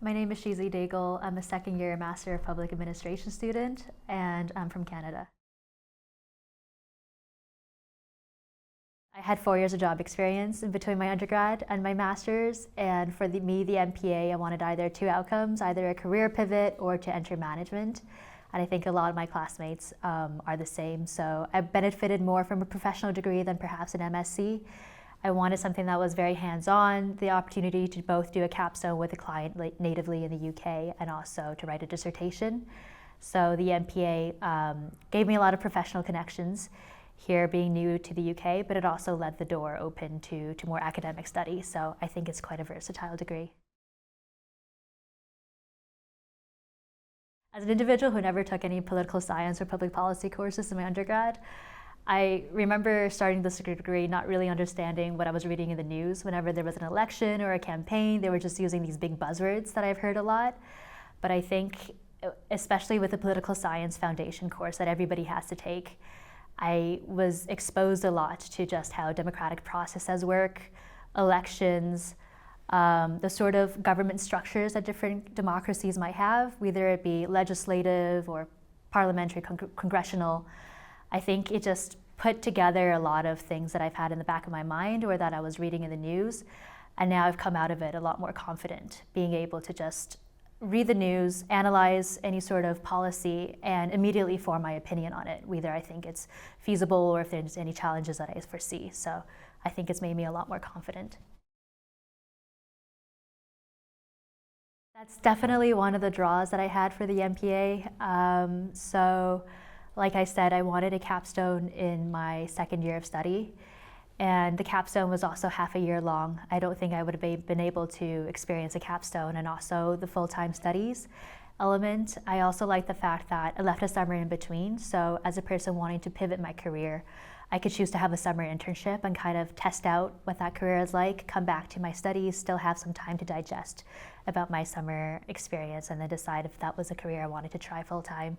My name is Xizi Daigle. I'm a second-year Master of Public Administration student, and I'm from Canada. I had 4 years of job experience in between my undergrad and my master's, and for the MPA, I wanted either two outcomes, either a career pivot or to enter management. And I think a lot of my classmates are the same, so I benefited more from a professional degree than perhaps an MSc. I wanted something that was very hands-on, the opportunity to both do a capstone with a client natively in the UK and also to write a dissertation. So the MPA gave me a lot of professional connections here, being new to the UK, but it also led the door open to more academic study. So I think it's quite a versatile degree. As an individual who never took any political science or public policy courses in my undergrad, I remember starting this degree not really understanding what I was reading in the news. Whenever there was an election or a campaign, they were just using these big buzzwords that I've heard a lot. But I think, especially with the political science foundation course that everybody has to take, I was exposed a lot to just how democratic processes work, elections, the sort of government structures that different democracies might have, whether it be legislative or parliamentary, congressional. I think it just put together a lot of things that I've had in the back of my mind or that I was reading in the news. And now I've come out of it a lot more confident, being able to just read the news, analyze any sort of policy, and immediately form my opinion on it, whether I think it's feasible or if there's any challenges that I foresee. So I think it's made me a lot more confident. That's definitely one of the draws that I had for the MPA. So like I said, I wanted a capstone in my second year of study, and the capstone was also half a year long. I don't think I would have been able to experience a capstone and also the full-time studies element. I also like the fact that I left a summer in between, so as a person wanting to pivot my career, I could choose to have a summer internship and kind of test out what that career is like, come back to my studies, still have some time to digest about my summer experience, and then decide if that was a career I wanted to try full-time.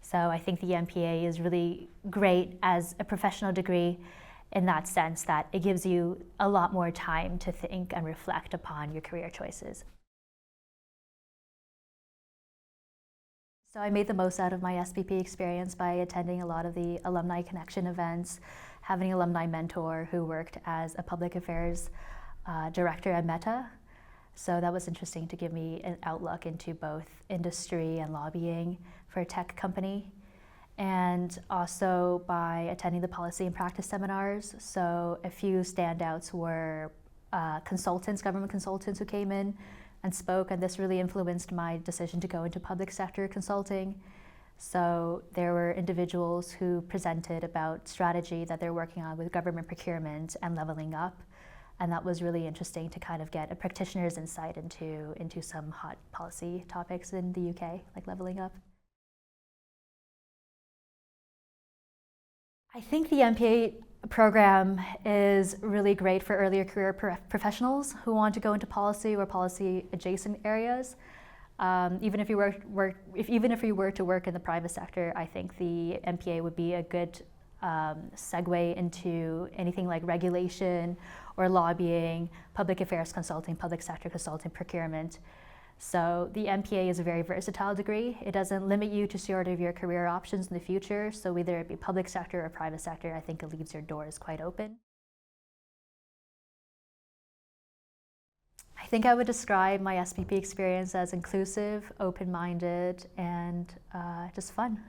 So I think the MPA is really great as a professional degree in that sense that it gives you a lot more time to think and reflect upon your career choices. So I made the most out of my SPP experience by attending a lot of the alumni connection events, having an alumni mentor who worked as a public affairs director at Meta. So that was interesting to give me an outlook into both industry and lobbying for a tech company. And also by attending the policy and practice seminars. So a few standouts were consultants, government consultants who came in and spoke, and this really influenced my decision to go into public sector consulting. So there were individuals who presented about strategy that they're working on with government procurement and leveling up. And that was really interesting to kind of get a practitioner's insight into some hot policy topics in the UK, like leveling up. I think the MPA program is really great for earlier career professionals who want to go into policy or policy adjacent areas. Even if you were to work in the private sector, I think the MPA would be a good segue into anything like regulation or lobbying, public affairs consulting, public sector consulting, procurement. So the MPA is a very versatile degree. It doesn't limit you to sort of your career options in the future. So whether it be public sector or private sector, I think it leaves your doors quite open. I think I would describe my SPP experience as inclusive, open-minded, and just fun.